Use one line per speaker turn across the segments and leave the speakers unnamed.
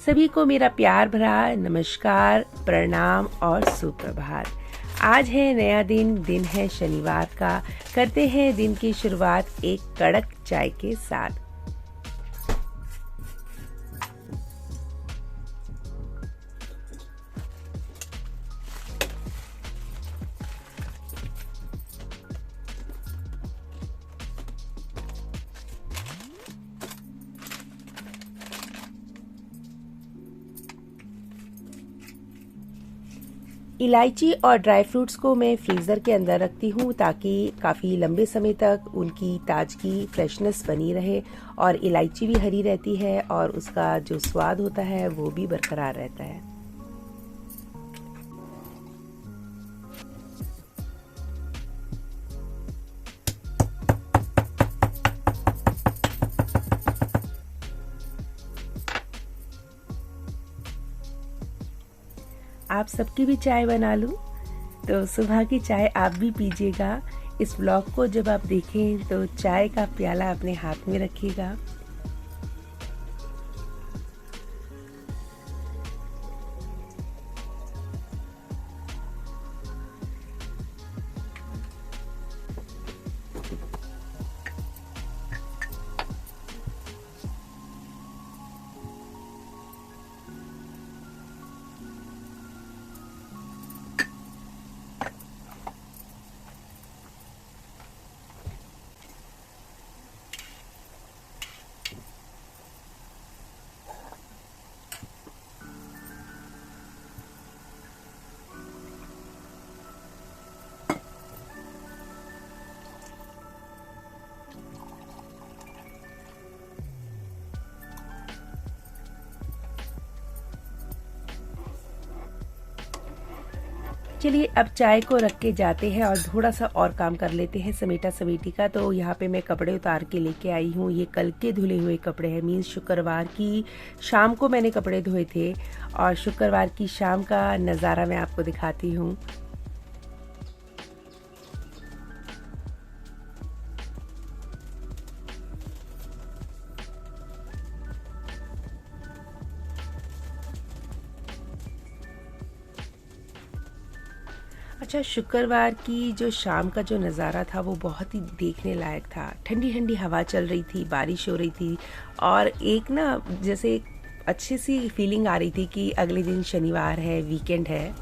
सभी को मेरा प्यार भरा नमस्कार, प्रणाम और सुप्रभात। आज है नया दिन, दिन है शनिवार का। करते हैं दिन की शुरुआत एक कड़क चाय के साथ। इलायची और ड्राई फ्रूट्स को मैं फ्रीज़र के अंदर रखती हूँ ताकि काफ़ी लंबे समय तक उनकी ताजगी फ्रेशनेस बनी रहे और इलायची भी हरी रहती है और उसका जो स्वाद होता है वो भी बरकरार रहता है। आप सबकी भी चाय बना लूं, तो सुबह की चाय आप भी पीजिएगा। इस व्लॉग को जब आप देखें तो चाय का प्याला अपने हाथ में रखिएगा। चलिए अब चाय को रख के जाते हैं और थोड़ा सा और काम कर लेते हैं समेटा समेटी का। तो यहाँ पे मैं कपड़े उतार के लेके आई हूँ। ये कल के धुले हुए कपड़े हैं, मीन्स शुक्रवार की शाम को मैंने कपड़े धोए थे और शुक्रवार की शाम का नज़ारा मैं आपको दिखाती हूँ। अच्छा, शुक्रवार की जो शाम का जो नज़ारा था वो बहुत ही देखने लायक था। ठंडी ठंडी हवा चल रही थी, बारिश हो रही थी और एक ना जैसे एक अच्छी सी फीलिंग आ रही थी कि अगले दिन शनिवार है, वीकेंड है।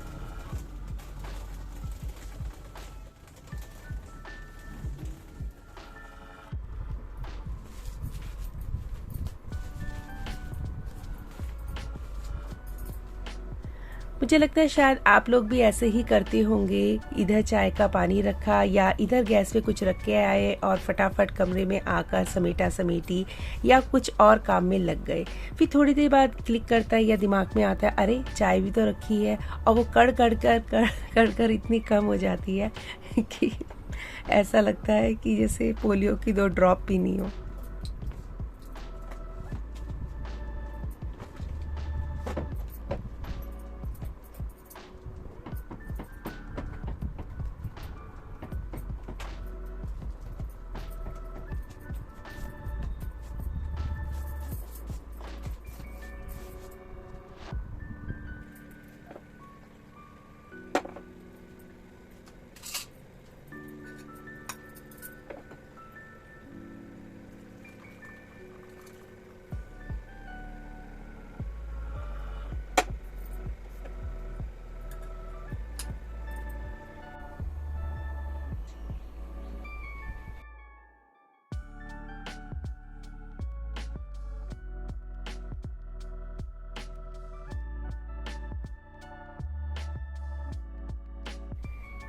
मुझे लगता है शायद आप लोग भी ऐसे ही करते होंगे। इधर चाय का पानी रखा या इधर गैस पे कुछ रख के आए और फटाफट कमरे में आकर समेटा समेटी या कुछ और काम में लग गए। फिर थोड़ी देर बाद क्लिक करता है या दिमाग में आता है, अरे चाय भी तो रखी है, और वो कड़ कर इतनी कम हो जाती है कि ऐसा लगता है कि जैसे पोलियो की 2 ड्रॉप पीनी हो।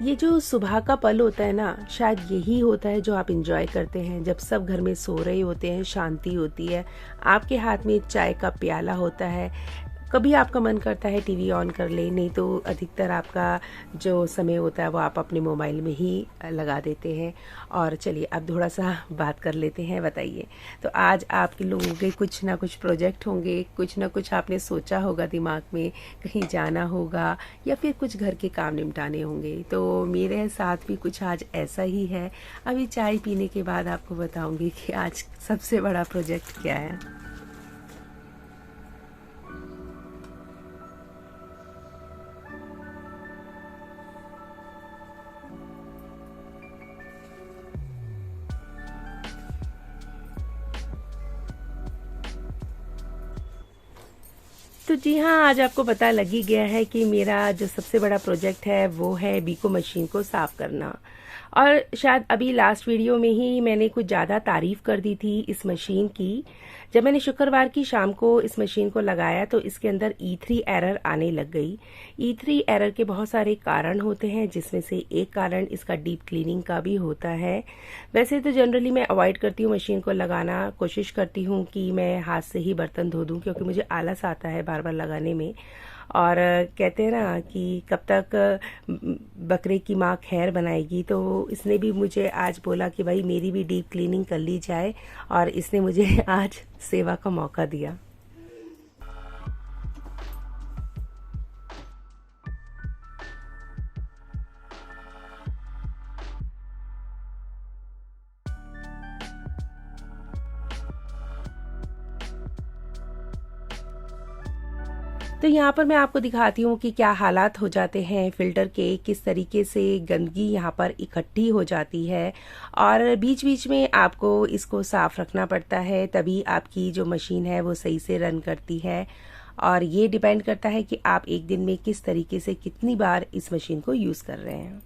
ये जो सुबह का पल होता है ना, शायद यही होता है जो आप इंजॉय करते हैं। जब सब घर में सो रहे होते हैं, शांति होती है, आपके हाथ में एक चाय का प्याला होता है। कभी आपका मन करता है टीवी ऑन कर ले, नहीं तो अधिकतर आपका जो समय होता है वो आप अपने मोबाइल में ही लगा देते हैं। और चलिए अब थोड़ा सा बात कर लेते हैं। बताइए, तो आज आपके लोगों के कुछ ना कुछ प्रोजेक्ट होंगे, कुछ ना कुछ आपने सोचा होगा दिमाग में, कहीं जाना होगा या फिर कुछ घर के काम निपटाने होंगे। तो मेरे साथ भी कुछ आज ऐसा ही है। अभी चाय पीने के बाद आपको बताऊंगी कि आज सबसे बड़ा प्रोजेक्ट क्या है। तो जी हाँ, आज आपको पता लग ही गया है कि मेरा जो सबसे बड़ा प्रोजेक्ट है वो है बीको मशीन को साफ़ करना। और शायद अभी लास्ट वीडियो में ही मैंने कुछ ज़्यादा तारीफ़ कर दी थी इस मशीन की। जब मैंने शुक्रवार की शाम को इस मशीन को लगाया तो इसके अंदर E3 एरर आने लग गई। E3 एरर के बहुत सारे कारण होते हैं, जिसमें से एक कारण इसका डीप क्लीनिंग का भी होता है। वैसे तो जनरली मैं अवॉइड करती हूँ मशीन को लगाना, कोशिश करती हूँ कि मैं हाथ से ही बर्तन धो दूँ, क्योंकि मुझे आलस आता है बार बार लगाने में। और कहते हैं ना कि कब तक बकरे की माँ खैर बनाएगी, तो इसने भी मुझे आज बोला कि भाई मेरी भी डीप क्लीनिंग कर ली जाए, और इसने मुझे आज सेवा का मौका दिया। तो यहाँ पर मैं आपको दिखाती हूँ कि क्या हालात हो जाते हैं फ़िल्टर के, किस तरीके से गंदगी यहाँ पर इकट्ठी हो जाती है, और बीच बीच में आपको इसको साफ़ रखना पड़ता है, तभी आपकी जो मशीन है वो सही से रन करती है। और ये डिपेंड करता है कि आप एक दिन में किस तरीके से कितनी बार इस मशीन को यूज़ कर रहे हैं।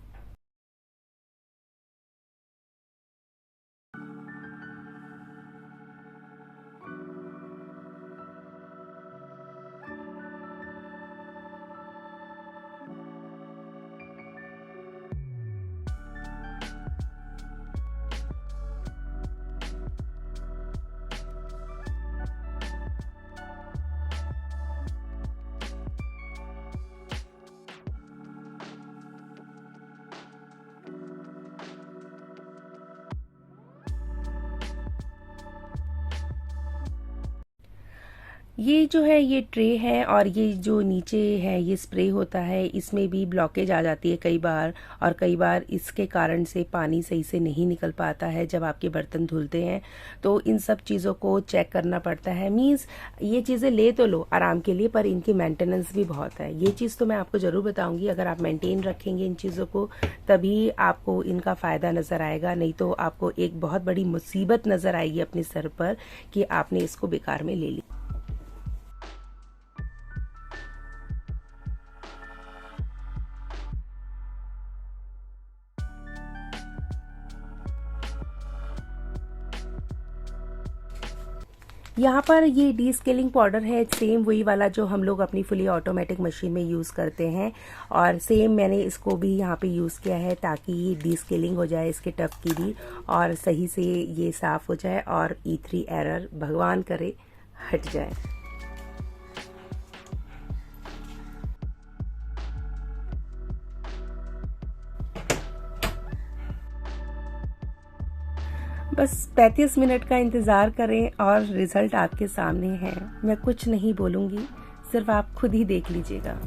ये जो है ये ट्रे है, और ये जो नीचे है ये स्प्रे होता है, इसमें भी ब्लॉकेज आ जाती है कई बार, और कई बार इसके कारण से पानी सही से नहीं निकल पाता है जब आपके बर्तन धुलते हैं। तो इन सब चीज़ों को चेक करना पड़ता है। मीन्स ये चीज़ें ले तो लो आराम के लिए, पर इनकी मेंटेनेंस भी बहुत है। ये चीज़ तो मैं आपको ज़रूर बताऊँगी, अगर आप मेंटेन रखेंगे इन चीज़ों को तभी आपको इनका फ़ायदा नज़र आएगा, नहीं तो आपको एक बहुत बड़ी मुसीबत नज़र आएगी अपने सर पर कि आपने इसको बेकार में ले लिया। यहाँ पर ये डी स्केलिंग पाउडर है, सेम वही वाला जो हम लोग अपनी फुली ऑटोमेटिक मशीन में यूज़ करते हैं, और सेम मैंने इसको भी यहाँ पे यूज़ किया है ताकि ये डी स्केलिंग हो जाए इसके टब की भी, और सही से ये साफ़ हो जाए और E3 एरर भगवान करे हट जाए। बस 35 मिनट का इंतज़ार करें और रिज़ल्ट आपके सामने है। मैं कुछ नहीं बोलूँगी, सिर्फ आप खुद ही देख लीजिएगा।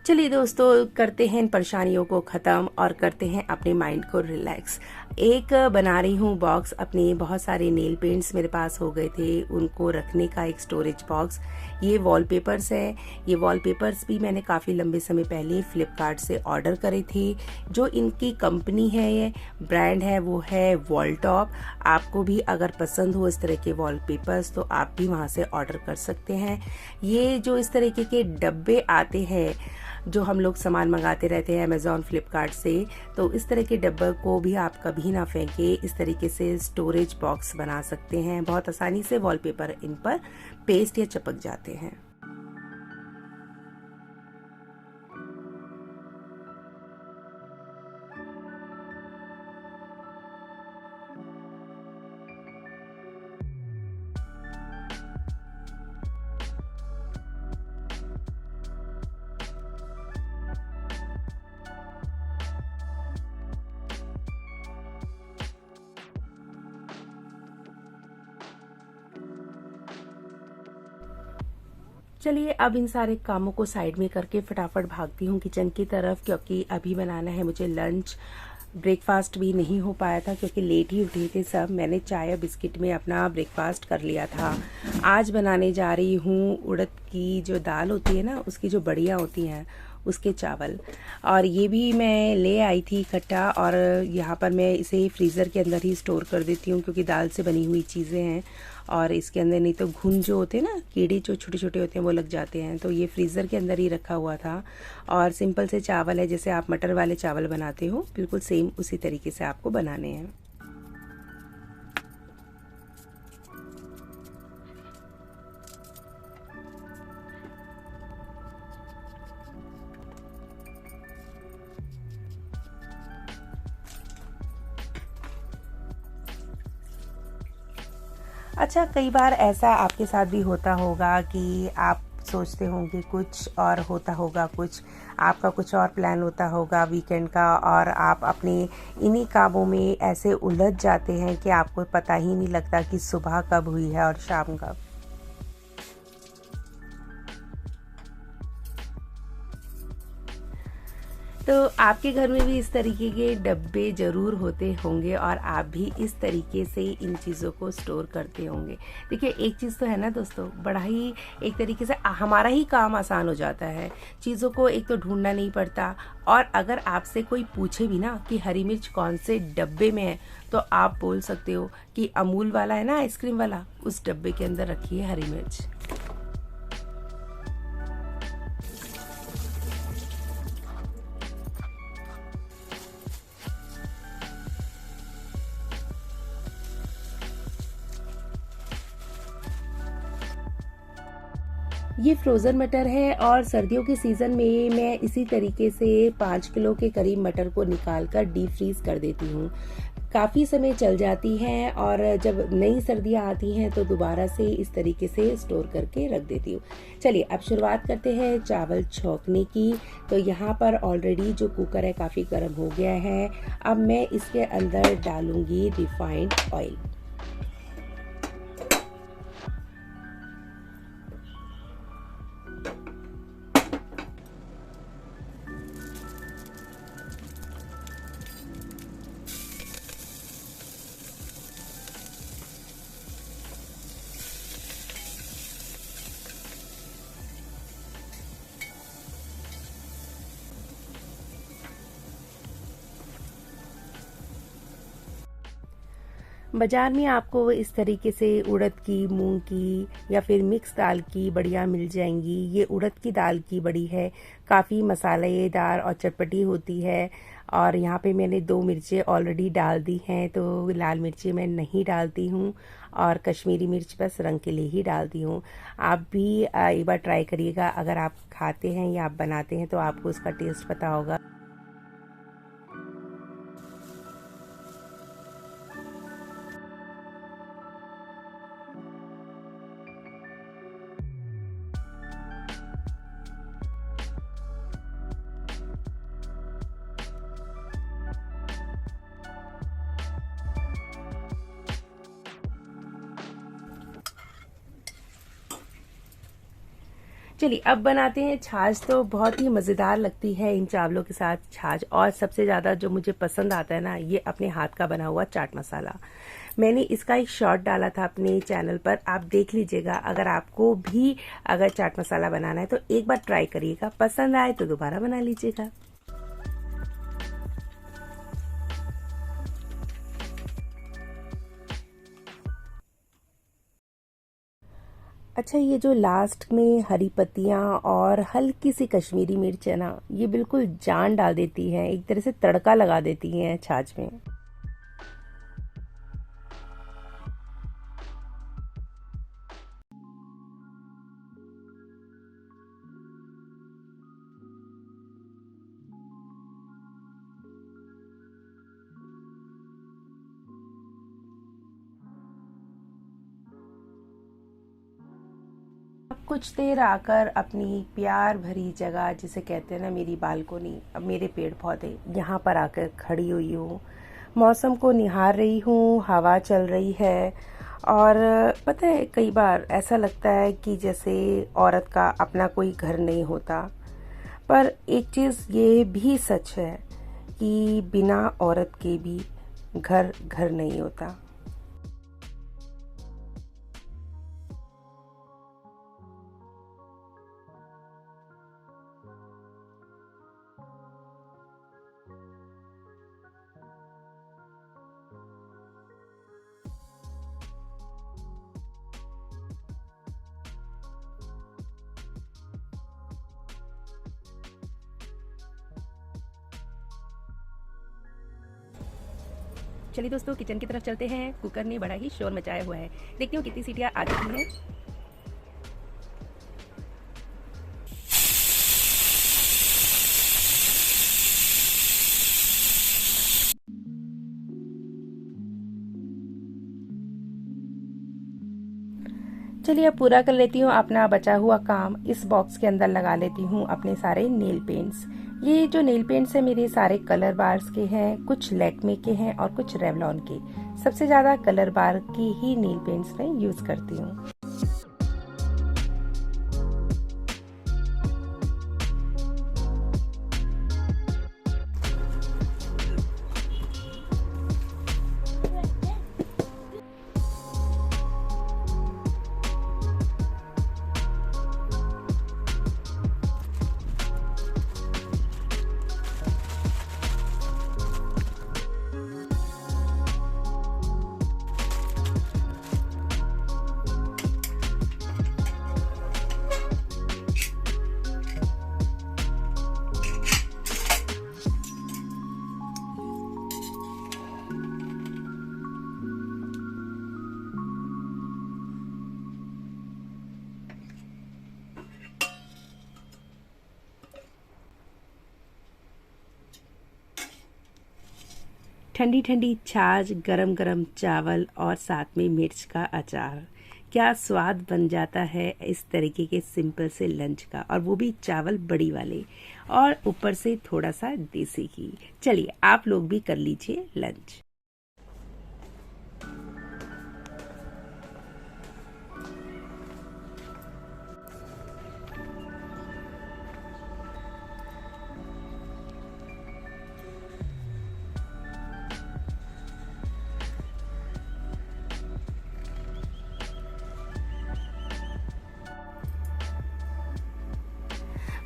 चलिए दोस्तों, करते हैं इन परेशानियों को ख़त्म और करते हैं अपने माइंड को रिलैक्स। एक बना रही हूँ बॉक्स, अपने बहुत सारे नेल पेंट्स मेरे पास हो गए थे, उनको रखने का एक स्टोरेज बॉक्स। ये वॉलपेपर्स है, ये वॉलपेपर्स भी मैंने काफ़ी लंबे समय पहले फ्लिपकार्ट से ऑर्डर करे थे। जो इनकी कंपनी है, ये ब्रांड है, वो है वॉलटॉप। आपको भी अगर पसंद हो इस तरह के वॉलपेपर्स तो आप भी वहाँ से ऑर्डर कर सकते हैं। ये जो इस तरीके के डब्बे आते हैं, जो हम लोग सामान मंगाते रहते हैं अमेज़ॉन फ्लिपकार्ट से, तो इस तरह के डब्बे को भी आप कभी ना फेंके, इस तरीके से स्टोरेज बॉक्स बना सकते हैं। बहुत आसानी से वॉलपेपर इन पर पेस्ट या चिपक जाते हैं। चलिए अब इन सारे कामों को साइड में करके फटाफट भागती हूँ किचन की तरफ, क्योंकि अभी बनाना है मुझे लंच। ब्रेकफास्ट भी नहीं हो पाया था क्योंकि लेट ही उठे थे सब। मैंने चाय और बिस्किट में अपना ब्रेकफास्ट कर लिया था। आज बनाने जा रही हूँ उड़द की जो दाल होती है ना, उसकी जो बड़ियाँ होती हैं, उसके चावल। और ये भी मैं ले आई थी इकट्ठा, और यहाँ पर मैं इसे फ्रीज़र के अंदर ही स्टोर कर देती हूँ क्योंकि दाल से बनी हुई चीज़ें हैं और इसके अंदर नहीं तो घुन जो होते हैं ना, कीड़े जो छोटे छोटे होते हैं वो लग जाते हैं। तो ये फ्रीज़र के अंदर ही रखा हुआ था। और सिंपल से चावल है, जैसे आप मटर वाले चावल बनाते हो बिल्कुल सेम उसी तरीके से आपको बनाने हैं। अच्छा, कई बार ऐसा आपके साथ भी होता होगा कि आप सोचते होंगे कुछ और होता होगा कुछ, आपका कुछ और प्लान होता होगा वीकेंड का, और आप अपने इन्हीं कामों में ऐसे उलझ जाते हैं कि आपको पता ही नहीं लगता कि सुबह कब हुई है और शाम कब। तो आपके घर में भी इस तरीके के डब्बे ज़रूर होते होंगे और आप भी इस तरीके से इन चीज़ों को स्टोर करते होंगे। देखिए, एक चीज़ तो है ना दोस्तों, बड़ा ही एक तरीके से हमारा ही काम आसान हो जाता है। चीज़ों को एक तो ढूंढना नहीं पड़ता, और अगर आपसे कोई पूछे भी ना कि हरी मिर्च कौन से डब्बे में है, तो आप बोल सकते हो कि अमूल वाला है ना, आइसक्रीम वाला, उस डब्बे के अंदर रखी है हरी मिर्च। ये फ्रोज़न मटर है और सर्दियों के सीज़न में मैं इसी तरीके से 5 किलो के करीब मटर को निकाल कर डीप फ्रीज़ कर देती हूँ। काफ़ी समय चल जाती हैं, और जब नई सर्दियाँ आती हैं तो दोबारा से इस तरीके से स्टोर करके रख देती हूँ। चलिए अब शुरुआत करते हैं चावल छौंकने की। तो यहाँ पर ऑलरेडी जो कुकर है काफ़ी गर्म हो गया है। अब मैं इसके अंदर डालूँगी रिफाइंड ऑयल। बाज़ार में आपको इस तरीके से उड़द की, मूंग की या फिर मिक्स दाल की बड़ियाँ मिल जाएंगी। ये उड़द की दाल की बड़ी है, काफ़ी मसालेदार और चटपटी होती है। और यहाँ पे मैंने 2 मिर्चें ऑलरेडी डाल दी हैं, तो लाल मिर्चें मैं नहीं डालती हूँ, और कश्मीरी मिर्च बस रंग के लिए ही डालती हूँ। आप भी एक बार ट्राई करिएगा, अगर आप खाते हैं या आप बनाते हैं तो आपको उसका टेस्ट पता होगा। चलिए अब बनाते हैं छाछ। तो बहुत ही मज़ेदार लगती है इन चावलों के साथ छाछ, और सबसे ज़्यादा जो मुझे पसंद आता है ना, ये अपने हाथ का बना हुआ चाट मसाला। मैंने इसका एक शॉर्ट डाला था अपने चैनल पर, आप देख लीजिएगा। अगर आपको भी अगर चाट मसाला बनाना है तो एक बार ट्राई करिएगा, पसंद आए तो दोबारा बना लीजिएगा। अच्छा, ये जो लास्ट में हरी पत्तियाँ और हल्की सी कश्मीरी मिर्च है ना, ये बिल्कुल जान डाल देती है, एक तरह से तड़का लगा देती हैं छाछ में। अब कुछ देर आकर अपनी प्यार भरी जगह, जिसे कहते हैं ना मेरी बालकोनी, अब मेरे पेड़ पौधे, यहाँ पर आकर खड़ी हुई हूँ। मौसम को निहार रही हूँ, हवा चल रही है। और पता है, कई बार ऐसा लगता है कि जैसे औरत का अपना कोई घर नहीं होता। पर एक चीज़ ये भी सच है कि बिना औरत के भी घर घर नहीं होता।
चलिए दोस्तों, किचन की तरफ चलते हैं। कुकर ने बड़ा ही शोर मचाया हुआ है। देखती हूँ कितनी सीटियाँ आ चुकी हैं।
चलिए अब पूरा कर लेती हूँ अपना बचा हुआ काम। इस बॉक्स के अंदर लगा लेती हूँ अपने सारे नेल पेंट्स। ये जो नेल पेंट्स है मेरे सारे कलर बार्स के हैं, कुछ लैक्मे के हैं और कुछ रेवलॉन के। सबसे ज्यादा कलर बार की ही नेल पेंट्स मैं यूज करती हूँ। ठंडी ठंडी छाछ, गरम गरम चावल और साथ में मिर्च का अचार। क्या स्वाद बन जाता है इस तरीके के सिंपल से लंच का, और वो भी चावल बड़ी वाले और ऊपर से थोड़ा सा देसी घी। चलिए आप लोग भी कर लीजिए लंच।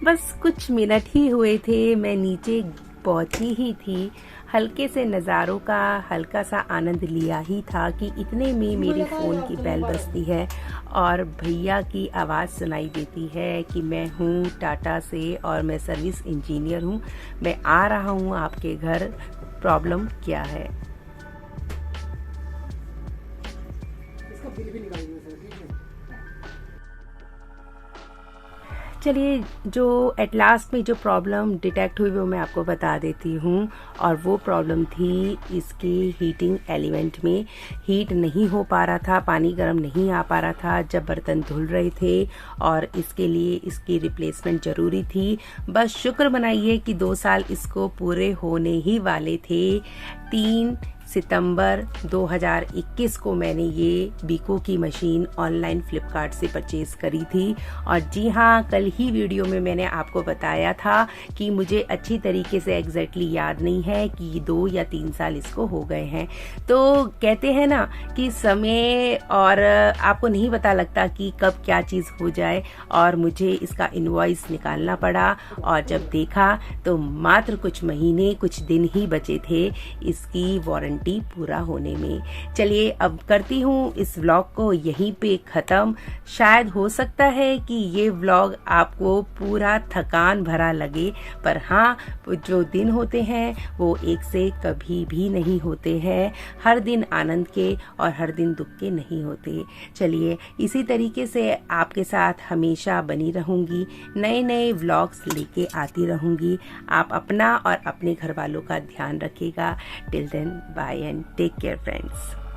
बस कुछ मिनट ही हुए थे, मैं नीचे पहुंची ही थी। हल्के से नज़ारों का हल्का सा आनंद लिया ही था कि इतने में मेरे फ़ोन की बेल बजती है और भैया की आवाज़ सुनाई देती है कि मैं हूँ टाटा से और मैं सर्विस इंजीनियर हूँ, मैं आ रहा हूँ आपके घर, प्रॉब्लम क्या है। इसका बिल भी निकालिए सर, ठीक है। चलिए, जो एट लास्ट में जो प्रॉब्लम डिटेक्ट हुई वो मैं आपको बता देती हूँ। और वो प्रॉब्लम थी इसकी हीटिंग एलिमेंट में। हीट नहीं हो पा रहा था, पानी गर्म नहीं आ पा रहा था जब बर्तन धुल रहे थे, और इसके लिए इसकी रिप्लेसमेंट ज़रूरी थी। बस शुक्र मनाइए कि 2 साल इसको पूरे होने ही वाले थे। 3 सितंबर 2021 को मैंने ये बीको की मशीन ऑनलाइन फ्लिपकार्ट से परचेज करी थी। और जी हाँ, कल ही वीडियो में मैंने आपको बताया था कि मुझे अच्छी तरीके से एग्जैक्टली याद नहीं है कि 2 या 3 साल इसको हो गए हैं। तो कहते हैं ना कि समय और आपको नहीं पता लगता कि कब क्या चीज़ हो जाए, और मुझे इसका इनवॉइस निकालना पड़ा। और जब देखा तो मात्र कुछ महीने कुछ दिन ही बचे थे इसकी वारंटी पूरा होने में। चलिए अब करती हूँ इस व्लॉग को यहीं पे खत्म। शायद हो सकता है कि ये व्लॉग आपको पूरा थकान भरा लगे, पर हाँ, जो दिन होते हैं वो एक से कभी भी नहीं होते हैं। हर दिन आनंद के और हर दिन दुख के नहीं होते। चलिए इसी तरीके से आपके साथ हमेशा बनी रहूंगी, नए नए व्लॉग्स लेके आती रहूंगी। आप अपना और अपने घर वालों का ध्यान रखिएगा। Till then, bye and take care friends.